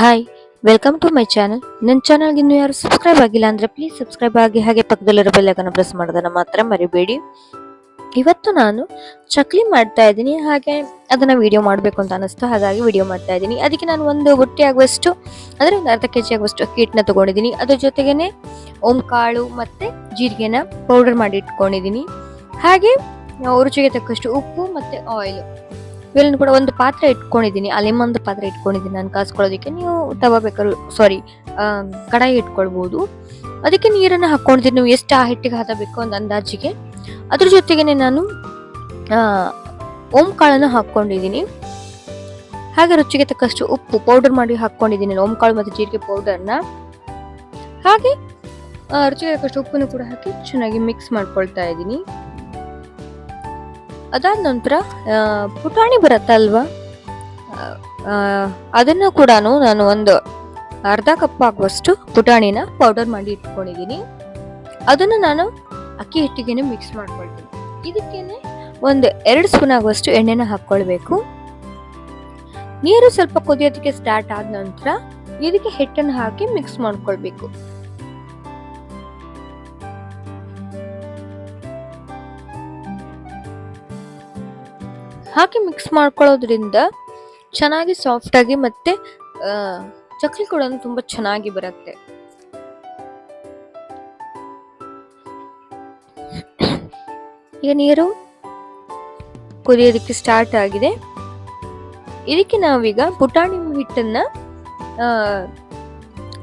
Hi, welcome to my channel. ನನ್ನ ಚಾನಲ್ಗೆ ಇನ್ನೂ ಯಾರು ಸಬ್ಸ್ಕ್ರೈಬ್ ಆಗಿಲ್ಲ ಅಂದರೆ ಪ್ಲೀಸ್ ಸಬ್ಸ್ಕ್ರೈಬ್ ಆಗಿ, ಹಾಗೆ ಪಕ್ಕದಲ್ಲಿರೋ ಬೆಲ್ ಐಕಾನ್ ಪ್ರೆಸ್ ಮಾಡೋದನ್ನು ಮಾತ್ರ ಮರಿಬೇಡಿ. ಇವತ್ತು ನಾನು ಚಕ್ಲಿ ಮಾಡ್ತಾ ಇದ್ದೀನಿ, ಹಾಗೆ ಅದನ್ನು ವಿಡಿಯೋ ಮಾಡಬೇಕು ಅಂತ ಅನಿಸ್ತು, ಹಾಗಾಗಿ ವಿಡಿಯೋ ಮಾಡ್ತಾ ಇದ್ದೀನಿ. ಅದಕ್ಕೆ ನಾನು ಒಂದು ಬುಟ್ಟಿ ಆಗುವಷ್ಟು ಅಂದರೆ ಒಂದು ಅರ್ಧ ಕೆಜಿ ಆಗುವಷ್ಟು ಅಕ್ಕಿ ಹಿಟ್ಟನ್ನ ತೊಗೊಂಡಿದ್ದೀನಿ. ಅದ್ರ ಜೊತೆಗೇನೆ ಕಾಳು ಮತ್ತು ಜೀರಿಗೆನ ಪೌಡರ್ ಮಾಡಿ ಇಟ್ಕೊಂಡಿದ್ದೀನಿ. ಹಾಗೆ ರುಚಿಗೆ ತಕ್ಕಷ್ಟು ಉಪ್ಪು ಮತ್ತು ಆಯಿಲ್ ಇವೆಲ್ಲನೂ ಕೂಡ ಒಂದು ಪಾತ್ರೆ ಇಟ್ಕೊಂಡಿದ್ದೀನಿ, ಅಲೆಮಂದು ಪಾತ್ರೆ ಇಟ್ಕೊಂಡಿದ್ದೀನಿ ನಾನು ಕಾಸ್ಕೊಳ್ಳೋದಕ್ಕೆ. ನೀವು ತವ ಬೇಕಾದ್ರೂ ಕಡಾಯಿ ಇಟ್ಕೊಳ್ಬೋದು. ಅದಕ್ಕೆ ನೀರನ್ನು ಹಾಕ್ಕೊಂಡಿದ್ದೀನಿ, ನೀವು ಎಷ್ಟು ಆ ಹಿಟ್ಟಿಗೆ ಹಾಕಬೇಕು ಒಂದು ಅಂದಾಜಿಗೆ. ಅದ್ರ ಜೊತೆಗೇನೆ ನಾನು ಕಾಳನ್ನು ಹಾಕ್ಕೊಂಡಿದ್ದೀನಿ. ಹಾಗೆ ರುಚಿಗೆ ತಕ್ಕಷ್ಟು ಉಪ್ಪು ಪೌಡರ್ ಮಾಡಿ ಹಾಕ್ಕೊಂಡಿದ್ದೀನಿ, ಕಾಳು ಮತ್ತು ಜೀರಿಗೆ ಪೌಡರ್ನ. ಹಾಗೆ ರುಚಿಗೆ ತಕ್ಕಷ್ಟು ಉಪ್ಪನ್ನು ಕೂಡ ಹಾಕಿ ಚೆನ್ನಾಗಿ ಮಿಕ್ಸ್ ಮಾಡ್ಕೊಳ್ತಾ ಇದ್ದೀನಿ. ಅದಾದ ನಂತರ ಪುಟಾಣಿ ಬರುತ್ತಲ್ವಾ, ಅದನ್ನು ಕೂಡ ನಾನು ಒಂದು ಅರ್ಧ ಕಪ್ ಆಗುವಷ್ಟು ಪುಟಾಣಿನ ಪೌಡರ್ ಮಾಡಿ ಇಟ್ಕೊಂಡಿದ್ದೀನಿ. ಅದನ್ನು ನಾನು ಅಕ್ಕಿ ಹಿಟ್ಟಿಗೆ ಮಿಕ್ಸ್ ಮಾಡ್ಕೊಳ್ತೀನಿ. ಇದಕ್ಕೇನೆ ಒಂದು 2 ಸ್ಪೂನ್ ಆಗುವಷ್ಟು ಎಣ್ಣೆನ ಹಾಕ್ಕೊಳ್ಬೇಕು. ನೀರು ಸ್ವಲ್ಪ ಕುದಿಯೋದಕ್ಕೆ ಸ್ಟಾರ್ಟ್ ಆದ ನಂತರ ಇದಕ್ಕೆ ಹಿಟ್ಟನ್ನು ಹಾಕಿ ಮಿಕ್ಸ್ ಮಾಡ್ಕೊಳ್ಬೇಕು. ಹಾಕಿ ಮಿಕ್ಸ್ ಮಾಡ್ಕೊಳ್ಳೋದ್ರಿಂದ ಚೆನ್ನಾಗಿ ಸಾಫ್ಟ್ ಆಗಿ ಮತ್ತೆ ಚಕ್ಲಿ ಕೂಡ ತುಂಬಾ ಚೆನ್ನಾಗಿ ಬರುತ್ತೆ. ಈಗ ನೀರು ಕುದಿಯೋದಕ್ಕೆ ಸ್ಟಾರ್ಟ್ ಆಗಿದೆ. ಇದಕ್ಕೆ ನಾವೀಗ ಪುಟಾಣಿ ಹಿಟ್ಟನ್ನ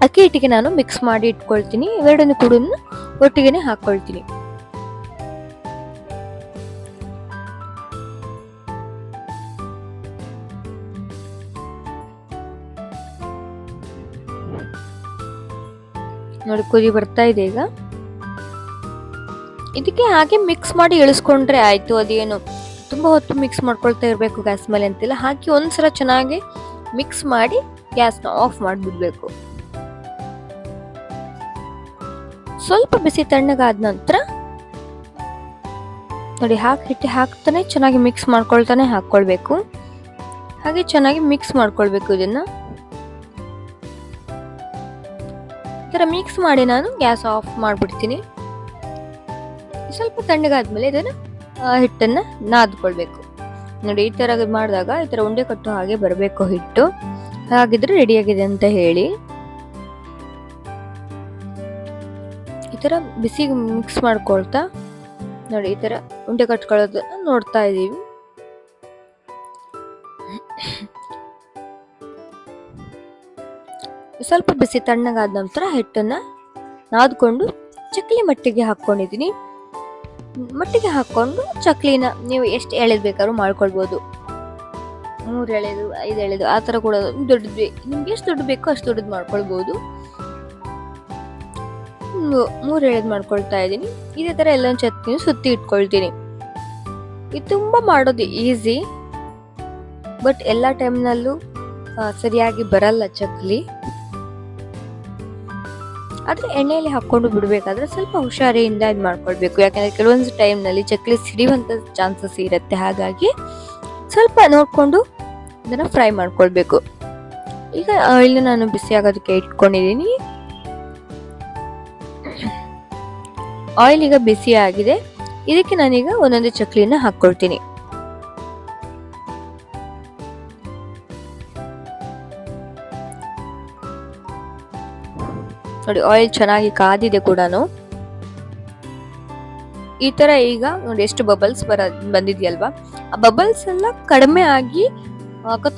ಅಕ್ಕಿ ಹಿಟ್ಟಿಗೆ ನಾನು ಮಿಕ್ಸ್ ಮಾಡಿ ಇಟ್ಕೊಳ್ತೀನಿ. ಇವೆರಡನ್ನು ಕೂಡ ಒಟ್ಟಿಗೆನೆ ಹಾಕೊಳ್ತೀನಿ. ನೋಡಿ, ಕುದಿ ಬರ್ತಾ ಇದೆ. ಈಗ ಇದಕ್ಕೆ ಹಾಗೆ ಮಿಕ್ಸ್ ಮಾಡಿ ಇಳಿಸ್ಕೊಂಡ್ರೆ ಆಯ್ತು. ಅದೇನು ತುಂಬಾ ಹೊತ್ತು ಮಿಕ್ಸ್ ಮಾಡ್ಕೊಳ್ತಾ ಇರಬೇಕು ಗ್ಯಾಸ್ ಮೇಲೆ ಅಂತಿಲ್ಲ. ಹಾಕಿ ಒಂದ್ಸಲ ಚೆನ್ನಾಗಿ ಮಿಕ್ಸ್ ಮಾಡಿ ಗ್ಯಾಸ್ನ ಆಫ್ ಮಾಡಿಬಿಡ್ಬೇಕು. ಸ್ವಲ್ಪ ಬಿಸಿ ತಣ್ಣಗಾದ ನಂತರ ನೋಡಿ, ಹಿಟ್ಟು ಹಾಕ್ತಾನೆ ಚೆನ್ನಾಗಿ ಮಿಕ್ಸ್ ಮಾಡ್ಕೊಳ್ತಾನೆ ಹಾಕೊಳ್ಬೇಕು. ಹಾಗೆ ಚೆನ್ನಾಗಿ ಮಿಕ್ಸ್ ಮಾಡ್ಕೊಳ್ಬೇಕು. ಇದನ್ನ ಮಿಕ್ಸ್ ಮಾಡಿ ನಾನು ಗ್ಯಾಸ್ ಆಫ್ ಮಾಡ್ಬಿಡ್ತೀನಿ. ಸ್ವಲ್ಪ ತಣ್ಣಗಾದ್ಮೇಲೆ ಇದನ್ನ ಹಿಟ್ಟನ್ನ ನಾದ್ಕೊಳ್ಬೇಕು. ನೋಡಿ, ಈ ತರ ಮಾಡಿದಾಗ ಈ ತರ ಉಂಡೆ ಕಟ್ಟೋ ಹಾಗೆ ಬರಬೇಕು ಹಿಟ್ಟು. ಹಾಗಿದ್ರೆ ರೆಡಿ ಆಗಿದೆ ಅಂತ ಹೇಳಿ. ಈ ತರ ಬಿಸಿ ಮಿಕ್ಸ್ ಮಾಡ್ಕೊಳ್ತಾ ನೋಡಿ, ಈ ತರ ಉಂಡೆ ಕಟ್ಕೊಳ್ಳೋದನ್ನ ನೋಡ್ತಾ ಇದೀವಿ. ಸ್ವಲ್ಪ ಬಿಸಿ ತಣ್ಣಗಾದ ನಂತರ ಹಿಟ್ಟನ್ನ ನಾದ್ಕೊಂಡು ಚಕ್ಲಿ ಮಟ್ಟಿಗೆ ಹಾಕೊಂಡಿದ್ದೀನಿ. ಮಟ್ಟಿಗೆ ಹಾಕೊಂಡು ಚಕ್ಲಿನ ನೀವು ಎಷ್ಟು ಎಳೆದು ಬೇಕಾದ್ರೂ ಮಾಡ್ಕೊಳ್ಬೋದು. 3 ಎಳೆದು 5 ಎಳೆದು ಆ ಥರ ಕೂಡ ದೊಡ್ಡದು ನಿಮ್ಗೆ ಎಷ್ಟು ದೊಡ್ಡ ಬೇಕೋ ಅಷ್ಟು ದೊಡ್ಡದು ಮಾಡ್ಕೊಳ್ಬೋದು. 3 ಎಳೆದು ಮಾಡ್ಕೊಳ್ತಾ ಇದ್ದೀನಿ. ಇದೇ ಥರ ಎಲ್ಲ ಚಟ್ನಿ ಸುತ್ತಿ ಇಟ್ಕೊಳ್ತೀನಿ. ಇದು ತುಂಬ ಮಾಡೋದು ಈಸಿ, ಬಟ್ ಎಲ್ಲ ಟೈಮ್ನಲ್ಲೂ ಸರಿಯಾಗಿ ಬರಲ್ಲ ಚಕ್ಲಿ. ಆದ್ರೆ ಎಣ್ಣೆಯಲ್ಲಿ ಹಾಕೊಂಡು ಬಿಡಬೇಕಾದ್ರೆ ಸ್ವಲ್ಪ ಹುಷಾರಿಯಿಂದ ಇದು ಮಾಡ್ಕೊಳ್ಬೇಕು. ಯಾಕಂದ್ರೆ ಕೆಲವೊಂದು ಟೈಮ್ನಲ್ಲಿ ಚಕ್ಲಿ ಸಿಡಿಯುವಂತ ಚಾನ್ಸಸ್ ಇರುತ್ತೆ. ಹಾಗಾಗಿ ಸ್ವಲ್ಪ ನೋಡ್ಕೊಂಡು ಇದನ್ನ ಫ್ರೈ ಮಾಡ್ಕೊಳ್ಬೇಕು. ಈಗ ಆಯಿಲ್ ನಾನು ಬಿಸಿ ಆಗೋದಕ್ಕೆ ಇಟ್ಕೊಂಡಿದ್ದೀನಿ. ಆಯಿಲ್ ಈಗ ಬಿಸಿ ಆಗಿದೆ. ಇದಕ್ಕೆ ನಾನೀಗ ಒಂದೊಂದು ಚಕ್ಲಿನ ಹಾಕೊಳ್ತೀನಿ. ನೋಡಿ, ಆಯಿಲ್ ಚೆನ್ನಾಗಿ ಕಾದಿದೆ ಕೂಡ. ಈ ತರ ಈಗ ನೋಡಿ ಎಷ್ಟು ಬಬಲ್ಸ್ ಬಂದಿದೆಯಲ್ವಾ, ಆ ಬಬಲ್ಸ್ ಎಲ್ಲ ಕಡಿಮೆ ಆಗಿ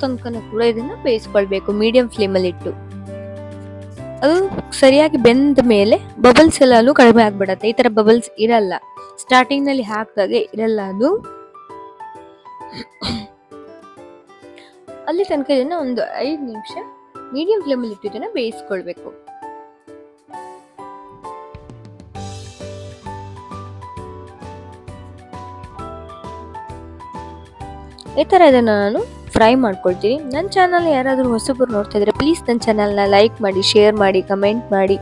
ತನಕ ಕೂಡ ಇದನ್ನ ಬೇಯಿಸ್ಕೊಳ್ಬೇಕು ಮೀಡಿಯಂ ಫ್ಲೇಮ್ ಅಲ್ಲಿ ಇಟ್ಟು. ಅದು ಸರಿಯಾಗಿ ಬೆಂದ ಮೇಲೆ ಬಬಲ್ಸ್ ಎಲ್ಲಾನು ಕಡಿಮೆ ಆಗ್ಬಿಡತ್ತೆ. ಈ ತರ ಬಬಲ್ಸ್ ಇರಲ್ಲ, ಸ್ಟಾರ್ಟಿಂಗ್ ನಲ್ಲಿ ಹಾಕಿದಾಗೆ ಇರಲ್ಲ ಅದು. ಅಲ್ಲಿ ತನಕ ಇದನ್ನ ಒಂದು 5 ನಿಮಿಷ ಮೀಡಿಯಂ ಫ್ಲೇಮ್ ಅಲ್ಲಿ ಇಟ್ಟು ಇದನ್ನ ಬೇಯಿಸ್ಕೊಳ್ಬೇಕು. ಈ ಥರ ಇದನ್ನು ನಾನು ಫ್ರೈ ಮಾಡ್ಕೊಳ್ತೀನಿ. ನನ್ನ ಚಾನಲ್ ಯಾರಾದರೂ ಹೊಸಬರು ನೋಡ್ತಾ ಇದ್ರೆ ಪ್ಲೀಸ್ ನನ್ನ ಚಾನಲ್ನ ಲೈಕ್ ಮಾಡಿ, ಶೇರ್ ಮಾಡಿ, ಕಮೆಂಟ್ ಮಾಡಿ,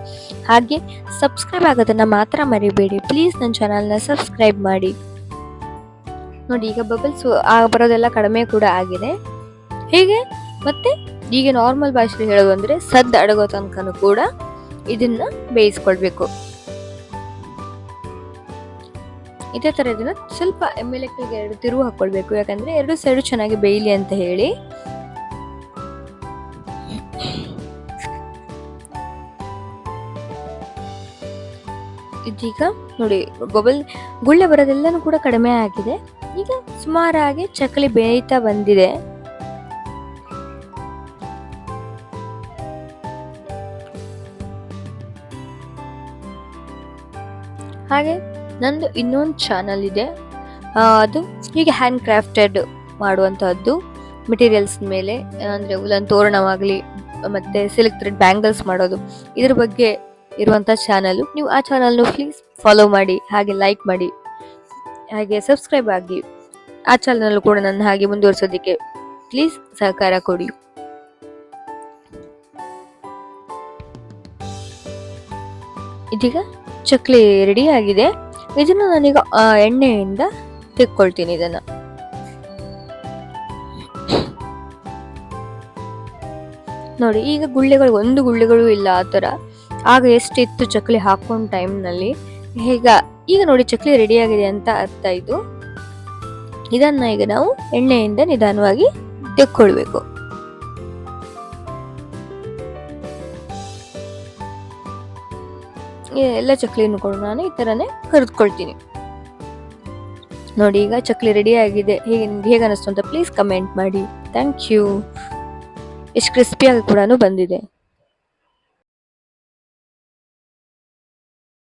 ಹಾಗೆ ಸಬ್ಸ್ಕ್ರೈಬ್ ಆಗೋದನ್ನು ಮಾತ್ರ ಮರಿಬೇಡಿ. ಪ್ಲೀಸ್ ನನ್ನ ಚಾನಲ್ನ ಸಬ್ಸ್ಕ್ರೈಬ್ ಮಾಡಿ. ನೋಡಿ, ಈಗ ಬಬಲ್ಸ್ ಬರೋದೆಲ್ಲ ಕಡಿಮೆ ಕೂಡ ಆಗಿದೆ. ಹೀಗೆ ಮತ್ತೆ ಈಗ ನಾರ್ಮಲ್ ಭಾಷೆಯಲ್ಲಿ ಹೇಳೋದು ಅಂದ್ರೆ ಸದ್ದು ಅಡಗೋ ತನಕನೂ ಕೂಡ ಇದನ್ನ ಬೇಯಿಸ್ಕೊಳ್ಬೇಕು. ಇದೇ ತರ ಇದನ್ನ ಸ್ವಲ್ಪ ಎಮ್ಮೆಲೆಕ್ಕಿಗೆ 2 ತಿರುವು ಹಾಕೊಳ್ಬೇಕು, ಯಾಕಂದ್ರೆ 2 ಸೈಡು ಚೆನ್ನಾಗಿ ಬೇಯಲಿ ಅಂತ ಹೇಳಿ. ಇದೀಗ ನೋಡಿ ಗುಳ್ಳೆ ಬರೋದೆಲ್ಲನೂ ಕೂಡ ಕಡಿಮೆ ಆಗಿದೆ. ಈಗ ಸುಮಾರಾಗಿ ಚಕ್ಕಲಿ ಬೇಯ್ತಾ ಬಂದಿದೆ. ಹಾಗೆ ನಂದು ಇನ್ನೊಂದು ಚಾನಲ್ ಇದೆ, ಅದು ಹೀಗೆ ಹ್ಯಾಂಡ್ ಕ್ರಾಫ್ಟೆಡ್ ಮಾಡುವಂತಹದ್ದು ಮೆಟೀರಿಯಲ್ಸ್ ಮೇಲೆ, ಅಂದ್ರೆ ಉಲನ್ ತೋರಣವಾಗ್ಲಿ ಮತ್ತೆ ಸಿಲ್ಕ್ ಥ್ರೆಡ್ ಬ್ಯಾಂಗಲ್ಸ್ ಮಾಡೋದು, ಇದ್ರ ಬಗ್ಗೆ ಇರುವಂತ ಚಾನಲ್. ನೀವು ಆ ಚಾನಲ್ನು ಪ್ಲೀಸ್ ಫಾಲೋ ಮಾಡಿ, ಹಾಗೆ ಲೈಕ್ ಮಾಡಿ, ಹಾಗೆ ಸಬ್ಸ್ಕ್ರೈಬ್ ಆಗಿ ಆ ಚಾನಲ್ ಕೂಡ ನನ್ನ ಹಾಗೆ ಮುಂದುವರಿಸೋದಕ್ಕೆ ಪ್ಲೀಸ್ ಸಹಕಾರ ಕೊಡಿ. ಇದೀಗ ಚಕ್ಲಿ ರೆಡಿ ಆಗಿದೆ. ಇದನ್ನ ನಾನೀಗ ಎಣ್ಣೆಯಿಂದ ತೆಕ್ಕೊಳ್ತೀನಿ. ಇದನ್ನ ನೋಡಿ, ಈಗ ಒಂದು ಗುಳ್ಳೆಗಳು ಇಲ್ಲ ಆ ತರ. ಆಗ ಎಷ್ಟಿತ್ತು ಚಕ್ಲಿ ಹಾಕೊಂಡ್ ಟೈಮ್ನಲ್ಲಿ. ಈಗ ನೋಡಿ ಚಕ್ಲಿ ರೆಡಿ ಆಗಿದೆ ಅಂತ ಅರ್ಥ. ಇದನ್ನ ಈಗ ನಾವು ಎಣ್ಣೆಯಿಂದ ನಿಧಾನವಾಗಿ ತೆಕ್ಕೊಳ್ಬೇಕು. ಎಲ್ಲ ಚಕ್ಲಿಯನ್ನು ಕೂಡ ನಾನು ಈ ತರನೇ ಕರೆದುಕೊಳ್ತೀನಿ. ನೋಡಿ, ಈಗ ಚಕ್ಲಿ ರೆಡಿ ಆಗಿದೆ. ಹೇಗೆ ಅನಿಸ್ತು ಅಂತ ಪ್ಲೀಸ್ ಕಮೆಂಟ್ ಮಾಡಿ. Thank you. ಎಷ್ಟು ಕ್ರಿಸ್ಪಿಯಾಗಿ ಕೂಡ ಬಂದಿದೆ.